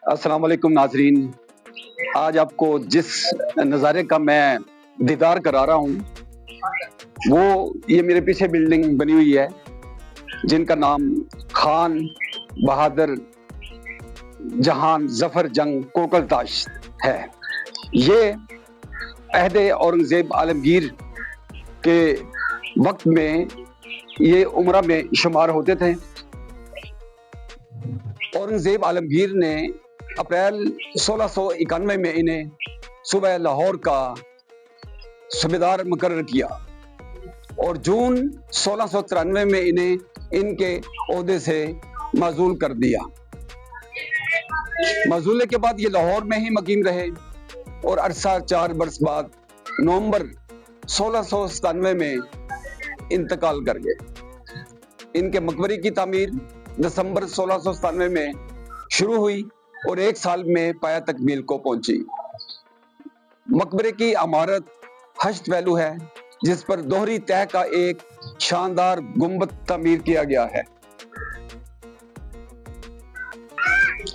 السلام علیکم ناظرین، آج آپ کو جس نظارے کا میں دیدار کرا رہا ہوں وہ یہ میرے پیچھے بلڈنگ بنی ہوئی ہے جن کا نام خان بہادر جہان ظفر جنگ کوکل تاش ہے۔ یہ عہد اورنگزیب عالمگیر کے وقت میں یہ عمرہ میں شمار ہوتے تھے۔ اورنگزیب عالمگیر نے اپریل 1691 میں انہیں صوبہ لاہور کا صوبیدار مقرر کیا اور جون 1693 میں انہیں ان کے عہدے سے معزول کر دیا۔ معزولے کے بعد یہ لاہور میں ہی مقیم رہے اور عرصہ 4 برس بعد نومبر 1697 میں انتقال کر گئے۔ ان کے مقبرے کی تعمیر دسمبر 1697 میں شروع ہوئی اور 1 سال میں پایہ تکمیل کو پہنچی۔ مقبرے کی عمارت 8 ویلو ہے جس پر دوہری تہ کا ایک شاندار گنبد تعمیر کیا گیا ہے۔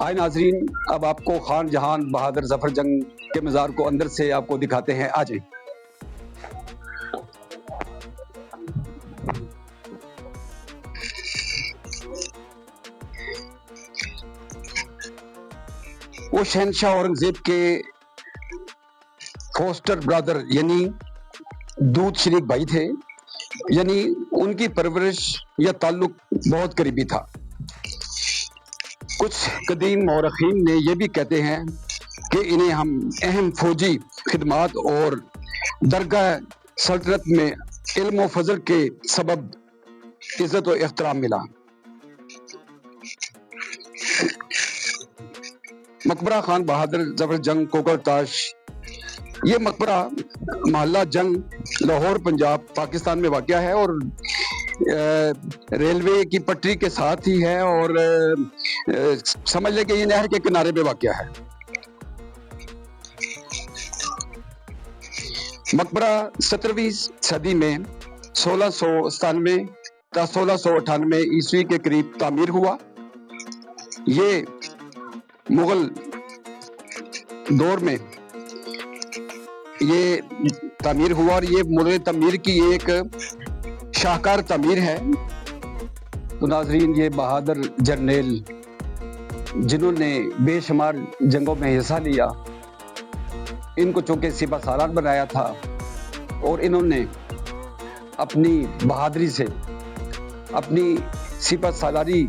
آئے ناظرین، اب آپ کو خان جہان بہادر ظفر جنگ کے مزار کو اندر سے آپ کو دکھاتے ہیں۔ آ جائیں۔ وہ شہنشاہ اورنگزیب کے فوسٹر برادر یعنی دودھ شریک بھائی تھے، یعنی ان کی پرورش یا تعلق بہت قریبی تھا۔ کچھ قدیم مورخین نے یہ بھی کہتے ہیں کہ انہیں ہم اہم فوجی خدمات اور درگاہ سلطنت میں علم و فضل کے سبب عزت و احترام ملا۔ مقبرہ خان بہادر ظفر جنگ کوکل تاش، یہ مقبرہ محلہ جنگ لاہور پنجاب پاکستان میں واقع ہے اور ریلوے کی پٹری کے ساتھ ہی ہے اور سمجھ لیں کہ یہ نہر کے کنارے پہ واقع ہے۔ مقبرہ 17ویں صدی میں 1697 تا 1698 عیسوی کے قریب تعمیر ہوا۔ یہ مغل دور میں یہ تعمیر ہوا اور یہ مغل تعمیر کی ایک شاہکار تعمیر ہے۔ تو ناظرین، یہ بہادر جرنیل جنہوں نے بے شمار جنگوں میں حصہ لیا، ان کو چونکہ سپہ سالار بنایا تھا اور انہوں نے اپنی بہادری سے اپنی سپہ سالاری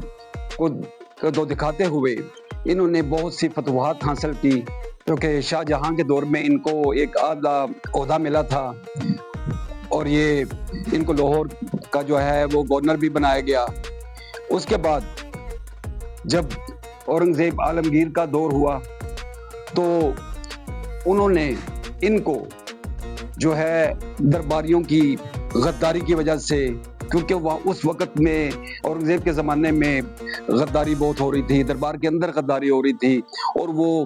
کو دکھاتے ہوئے انہوں نے بہت سی فتوحات حاصل کی، کیونکہ شاہ جہاں کے دور میں ان کو ایک اعلیٰ عہدہ ملا تھا اور یہ ان کو لاہور کا جو ہے وہ گورنر بھی بنایا گیا۔ اس کے بعد جب اورنگزیب عالمگیر کا دور ہوا تو انہوں نے ان کو جو ہے درباریوں کی غداری کی وجہ سے، کیونکہ وہ اس وقت میں اورنگزیب کے زمانے میں غداری بہت ہو رہی تھی، دربار کے اندر غداری ہو رہی تھی اور وہ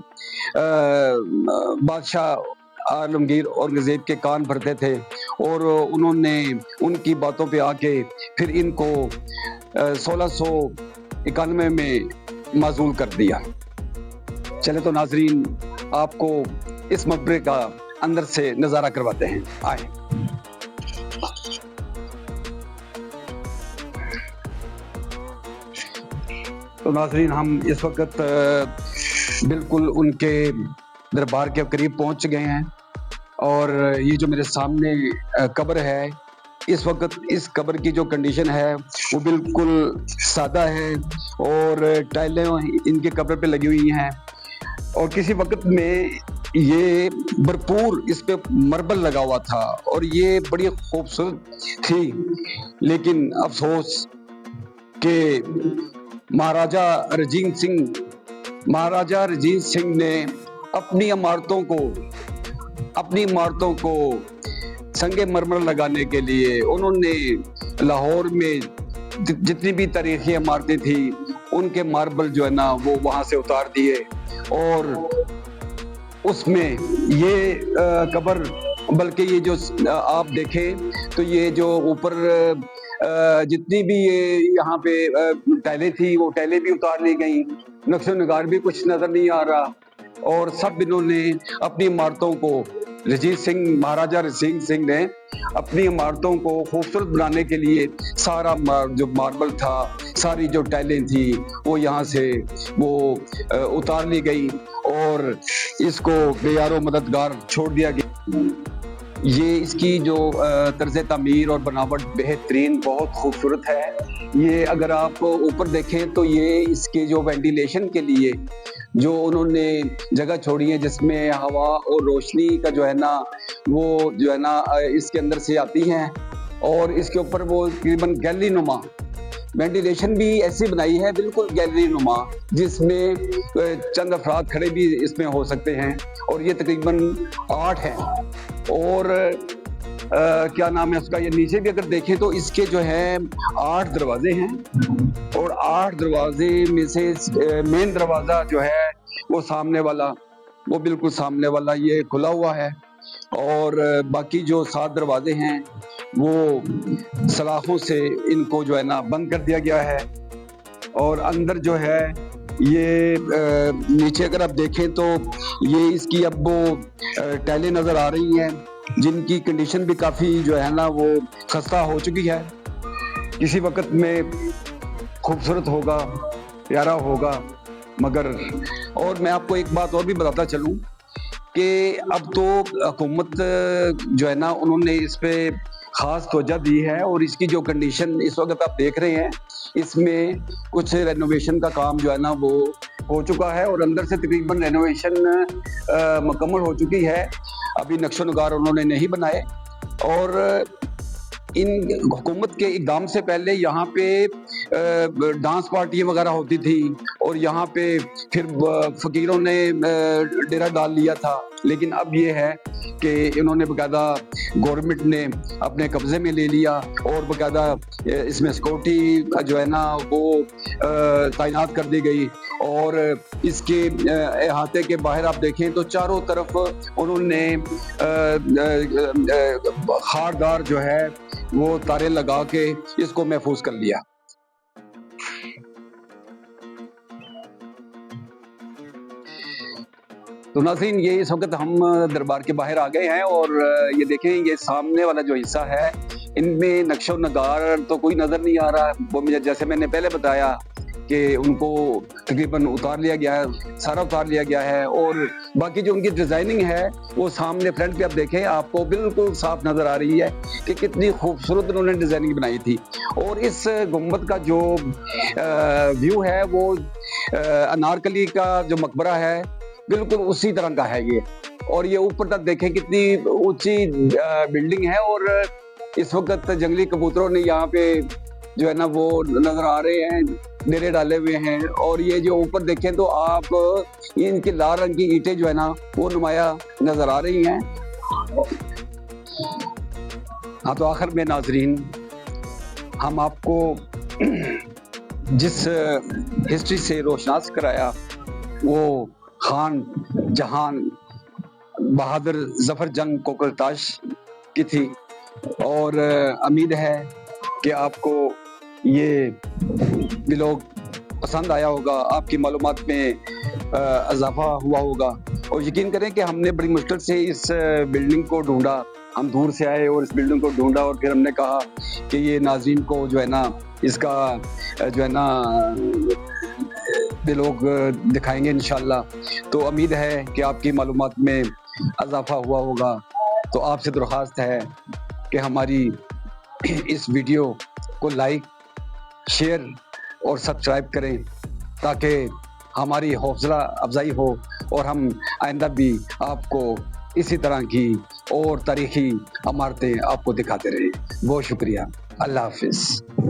بادشاہ عالمگیر اورنگزیب کے کان بھرتے تھے اور انہوں نے ان کی باتوں پہ آ کے پھر ان کو 1691 میں معزول کر دیا۔ چلے تو ناظرین، آپ کو اس مقبرے کا اندر سے نظارہ کرواتے ہیں۔ آئیں۔ تو ناظرین، ہم اس وقت بالکل ان کے دربار کے قریب پہنچ گئے ہیں اور یہ جو میرے سامنے قبر ہے، اس وقت اس قبر کی جو کنڈیشن ہے وہ بالکل سادہ ہے اور ٹائلیں ان کے قبر پہ لگی ہوئی ہیں اور کسی وقت میں یہ بھرپور اس پہ مربل لگا ہوا تھا اور یہ بڑی خوبصورت تھی، لیکن افسوس کہ مہاراجہ رنجیت سنگھ نے اپنی عمارتوں کو سنگ مرمر لگانے کے لیے انہوں نے لاہور میں جتنی بھی تاریخی عمارتیں تھیں ان کے ماربل جو ہے نا وہ وہاں سے اتار دیے اور اس میں یہ قبر، بلکہ یہ جو آپ دیکھیں تو یہ جو اوپر جتنی بھی یہاں پہ ٹائلیں تھی وہ ٹائلیں بھی اتار لی گئیں، نقش و نگار بھی کچھ نظر نہیں آ رہا، اور سب انہوں نے اپنی عمارتوں کو رنجیت سنگھ مہاراجہ رنجیت سنگھ نے اپنی عمارتوں کو خوبصورت بنانے کے لیے سارا جو ماربل تھا، ساری جو ٹائلیں تھی وہ یہاں سے وہ اتار لی گئی اور اس کو بے یار و مددگار چھوڑ دیا گیا۔ یہ اس کی جو طرز تعمیر اور بناوٹ بہترین بہت خوبصورت ہے۔ یہ اگر آپ اوپر دیکھیں تو یہ اس کے جو وینٹیلیشن کے لیے جو انہوں نے جگہ چھوڑی ہے جس میں ہوا اور روشنی کا جو ہے نا وہ جو ہے نا اس کے اندر سے آتی ہیں، اور اس کے اوپر وہ تقریباً گیلری نما وینٹیلیشن بھی ایسی بنائی ہے، بالکل گیلری نما، جس میں چند افراد کھڑے بھی اس میں ہو سکتے ہیں، اور یہ تقریباً 8 ہیں۔ اور کیا نام ہے اس کا، یہ نیچے بھی اگر دیکھیں تو اس کے جو ہے 8 دروازے ہیں، اور 8 دروازے میں سے مین دروازہ جو ہے وہ سامنے والا، وہ بالکل سامنے والا یہ کھلا ہوا ہے، اور باقی جو 7 دروازے ہیں وہ سلاخوں سے ان کو جو ہے نا بند کر دیا گیا ہے۔ اور اندر جو ہے یہ نیچے اگر آپ دیکھیں تو یہ اس کی اب وہ ٹائلیں نظر آ رہی ہیں جن کی کنڈیشن بھی کافی جو ہے نا وہ خستہ ہو چکی ہے، کسی وقت میں خوبصورت ہوگا، پیارا ہوگا، مگر اور میں آپ کو ایک بات اور بھی بتاتا چلوں کہ اب تو حکومت جو ہے نا انہوں نے اس پہ خاص توجہ دی ہے، اور اس کی جو کنڈیشن اس وقت آپ دیکھ رہے ہیں اس میں کچھ رینوویشن کا کام جو ہے نا وہ ہو چکا ہے، اور اندر سے تقریباً رینوویشن مکمل ہو چکی ہے، ابھی نقش و نگار انہوں نے نہیں بنائے۔ اور ان حکومت کے اقدام سے پہلے یہاں پہ ڈانس پارٹی وغیرہ ہوتی تھی، اور یہاں پہ پھر فقیروں نے ڈیرا ڈال لیا تھا، لیکن اب یہ ہے کہ انہوں نے باقاعدہ گورنمنٹ نے اپنے قبضے میں لے لیا، اور باقاعدہ اس میں سیکورٹی جو ہے نا وہ تعینات کر دی گئی، اور اس کے احاطے کے باہر آپ دیکھیں تو چاروں طرف انہوں نے خاردار جو ہے وہ تارے لگا کے اس کو محفوظ کر لیا۔ تو ناظرین، یہ اس وقت ہم دربار کے باہر آ گئے ہیں، اور یہ دیکھیں یہ سامنے والا جو حصہ ہے ان میں نقش و نگار تو کوئی نظر نہیں آ رہا، وہ جیسے میں نے پہلے بتایا کہ ان کو تقریباً اتار لیا گیا ہے، سارا اتار لیا گیا ہے، اور باقی جو ان کی ڈیزائننگ ہے وہ سامنے فرنٹ پہ آپ دیکھیں آپ کو بالکل صاف نظر آ رہی ہے کہ کتنی خوبصورت انہوں نے ڈیزائننگ بنائی تھی۔ اور اس گنبد کا جو ویو ہے وہ انارکلی کا جو مقبرہ ہے بالکل اسی طرح کا ہے یہ، اور یہ اوپر تک دیکھیں کتنی اونچی بلڈنگ ہے، اور اس وقت جنگلی کبوتروں نے یہاں پہ جو ہے نا وہ نظر آ رہے ہیں، ڈیرے ڈالے ہوئے ہیں، اور یہ جو اوپر دیکھیں تو آپ ان کی لال رنگ کی اینٹیں جو ہے نا وہ نمایاں نظر آ رہی ہیں۔ ہاں، تو آخر میں ناظرین ہم آپ کو جس ہسٹری سے روشناس کرایا وہ خان جہان بہادر ظفر جنگ کوکلتاش کی تھی، اور امید ہے کہ آپ کو یہ ولاگ پسند آیا ہوگا، آپ کی معلومات میں اضافہ ہوا ہوگا، اور یقین کریں کہ ہم نے بڑی مشکل سے اس بلڈنگ کو ڈھونڈا، ہم دور سے آئے اور اس بلڈنگ کو ڈھونڈا، اور پھر ہم نے کہا کہ یہ ناظرین کو جو ہے نا اس کا جو ہے نا ولاگ دکھائیں گے انشاءاللہ۔ تو امید ہے کہ آپ کی معلومات میں اضافہ ہوا ہوگا، تو آپ سے درخواست ہے کہ ہماری اس ویڈیو کو لائک، شیئر اور سبسکرائب کریں تاکہ ہماری حوصلہ افزائی ہو، اور ہم آئندہ بھی آپ کو اسی طرح کی اور تاریخی عمارتیں آپ کو دکھاتے رہیں۔ بہت شکریہ، اللہ حافظ۔